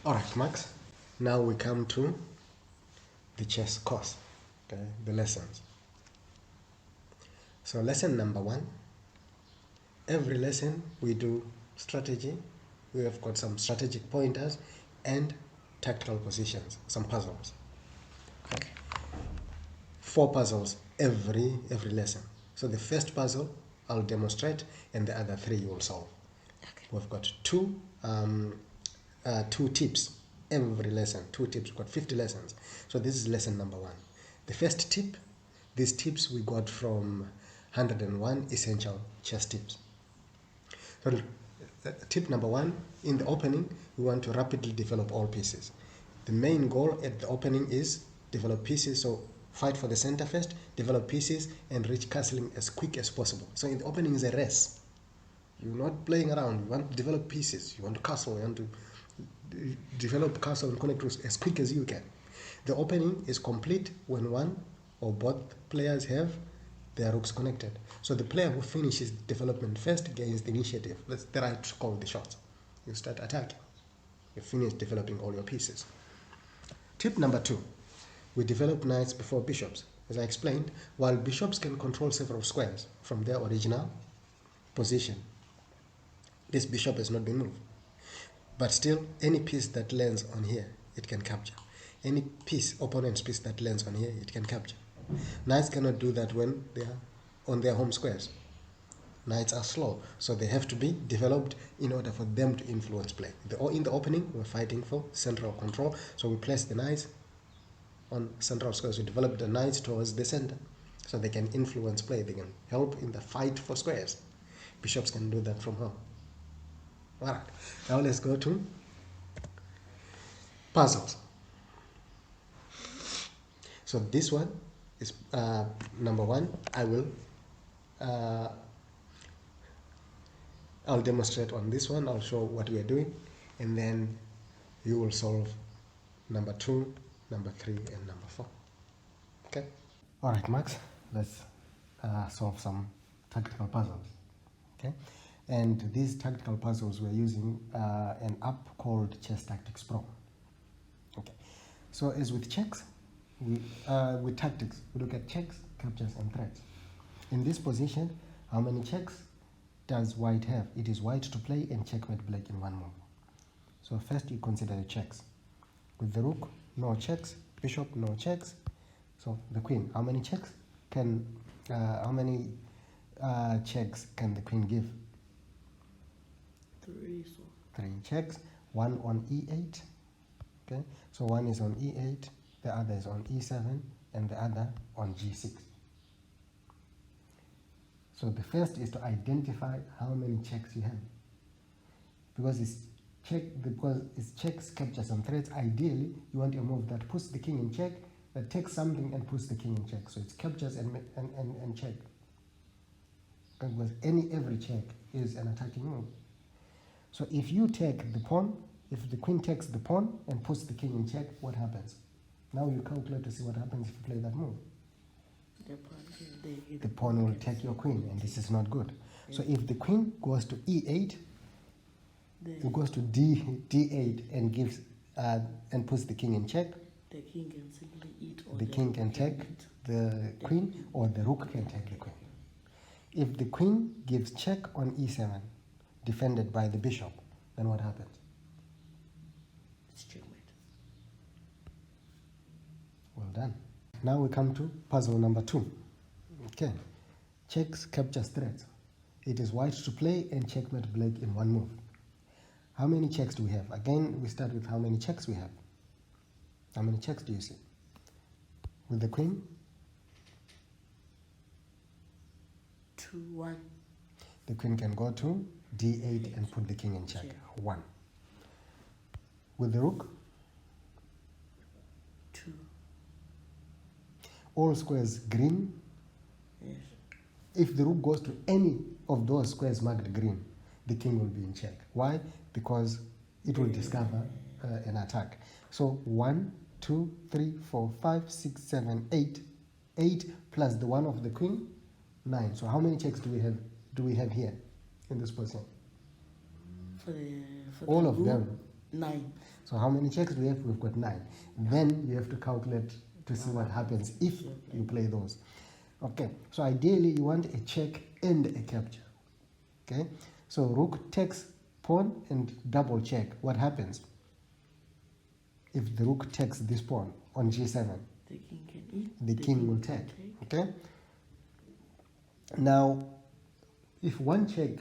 Alright, Max. Now we come to the chess course, okay, the lessons. So lesson number 1, every lesson we do strategy. We have got some strategic pointers and tactical positions, some puzzles. Okay. 4 puzzles every lesson. So the first puzzle I'll demonstrate and the other 3 you will solve. Okay. We've got two tips every lesson. 2 tips. We've got 50 lessons. So this is lesson number 1. The first tip, these tips we got from 101 essential chess tips. So tip number 1, in the opening, we want to rapidly develop all pieces. The main goal at the opening is develop pieces. So fight for the center first, develop pieces, and reach castling as quick as possible. So in the opening is a race. You're not playing around. You want to develop pieces. You want to castle. You want to develop castle and connect routes as quick as you can. The opening is complete when one or both players have their rooks connected. So the player who finishes development first gains the initiative. That's the right to call the shots. You start attacking. You finish developing all your pieces. Tip number 2, we develop knights before bishops. As I explained, while bishops can control several squares from their original position, this bishop has not been moved. But still, any piece that lands on here, it can capture. Any piece, opponent's piece that lands on here, it can capture. Knights cannot do that when they are on their home squares. Knights are slow, so they have to be developed in order for them to influence play. In the opening, we're fighting for central control, so we place the knights on central squares. We develop the knights towards the center, so they can influence play. They can help in the fight for squares. Bishops can do that from home. Alright, now let's go to puzzles. So this one is number 1. I'll demonstrate on this one. I'll show what we are doing, and then you will solve number 2, number 3, and number 4. Okay. All right, Max. Let's solve some tactical puzzles. Okay. And these tactical puzzles, we're using an app called Chess Tactics Pro. Okay. So as with checks, with tactics, we look at checks, captures, and threats. In this position, how many checks does white have? It is white to play and checkmate black in one move. So first you consider the checks. With the rook, no checks. Bishop, no checks. So the queen, how many checks can checks can the queen give? 3. 3 checks. 1 on e8. Okay, so one is on e8, the other is on e7, and the other on g6. So the first is to identify how many checks you have. Because it's checks, captures, and threats. Ideally, you want a move that puts the king in check, that takes something and puts the king in check. So it's captures and check. Because every check is an attacking move. So if you take the pawn, if the queen takes the pawn and puts the king in check, what happens? Now you calculate to see what happens if you play that move. The pawn will take your queen, and this is not good. So if the queen goes to e8, it goes to d8 and gives and puts the king in check. The king can simply eat. Or the king can take the queen, or the rook can take the queen. If the queen gives check on e7, defended by the bishop, then what happens? It's checkmate. Well done. Now we come to puzzle number 2. Okay. Checks, captures, threats. It is white to play and checkmate black in one move. How many checks do we have? Again, we start with how many checks we have. How many checks do you see? With the queen? 2, 1. The queen can go to d8 and put the king in check. 1. With the rook? 2. All squares green. Yes. If the rook goes to any of those squares marked green, the king will be in check. Why? Because it will discover an attack. So 1, 2, 3, 4, 5, 6, 7, 8. 8 plus the 1 of the queen, 9. So how many checks do we have here in this position? For all the of rook, them. 9. So how many checks do we have? We've got 9. Then you have to calculate to see what happens if you play those. Okay, so ideally you want a check and a capture. Okay, so rook takes pawn and double check. What happens if the rook takes this pawn on g7? The king can eat. The king will take. Okay, now if one check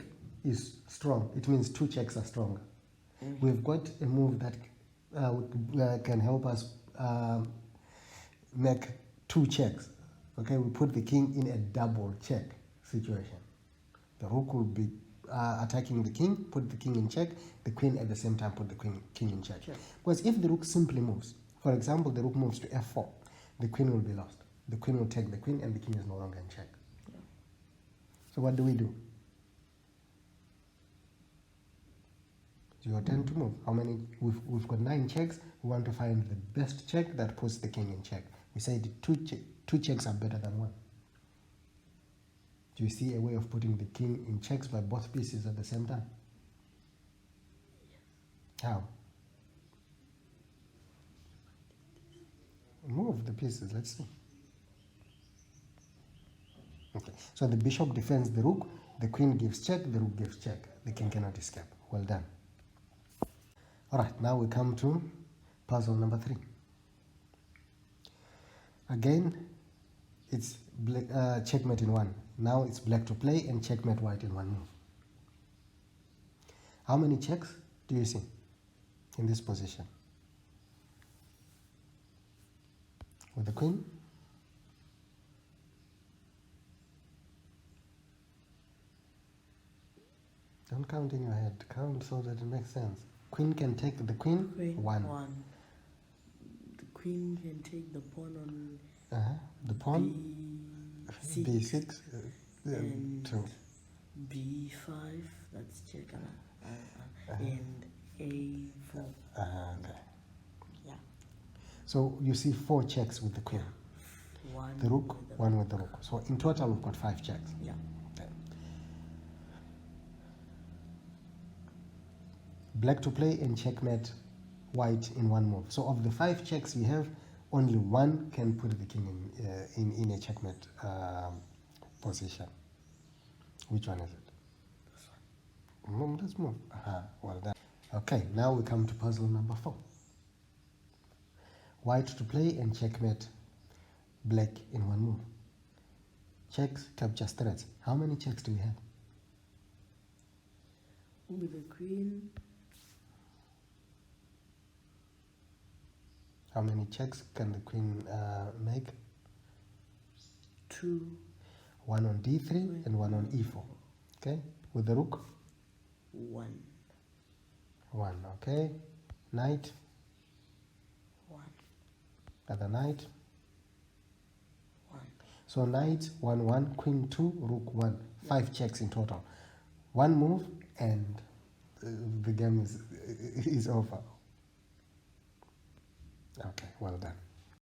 is strong, it means 2 checks are stronger. We've got a move that can help us make 2 checks. Okay, we put the king in a double check situation. The rook will be attacking the king, put the king in check, the queen at the same time put the king in check. Because if the rook simply moves, for example, the rook moves to f4, the queen will be lost. The queen will take the queen and the king is no longer in check. Yeah. So what do we do? It's your turn to move. How many? We've got 9 checks. We want to find the best check that puts the king in check. We said 2 checks are better than 1. Do you see a way of putting the king in checks by both pieces at the same time? How? Move the pieces, let's see. Okay, so the bishop defends the rook, the queen gives check, the rook gives check. The king cannot escape. Well done. Alright, now we come to puzzle number 3. Again, it's checkmate in 1. Now it's black to play and checkmate white in 1 move. How many checks do you see in this position? With the queen? Don't count in your head. Count so that it makes sense. Queen can take the queen. 1. The queen can take the pawn on The pawn. B6, B6. and 2. B5. That's check. And A4. Okay. Yeah. So you see 4 checks with the queen. 1. The rook, with the 1 with the rook. So in total we've got 5 checks. Yeah. Okay. Black to play and checkmate white in 1 move. So of the 5 checks we have, only 1 can put the king in a checkmate position. Which one is it? This one. Let's move. Well done. Okay, now we come to puzzle number 4. White to play and checkmate black in 1 move. Checks, capture, threats. How many checks do we have? With the queen. How many checks can the queen make? 2. 1 on d3 and 1 on e4. Okay, with the rook? 1. 1, okay. Knight? 1. Other knight? 1. So knight, 1, 1, queen 2, rook 1. 5 checks in total. 1 move and the game is over. Okay, well done.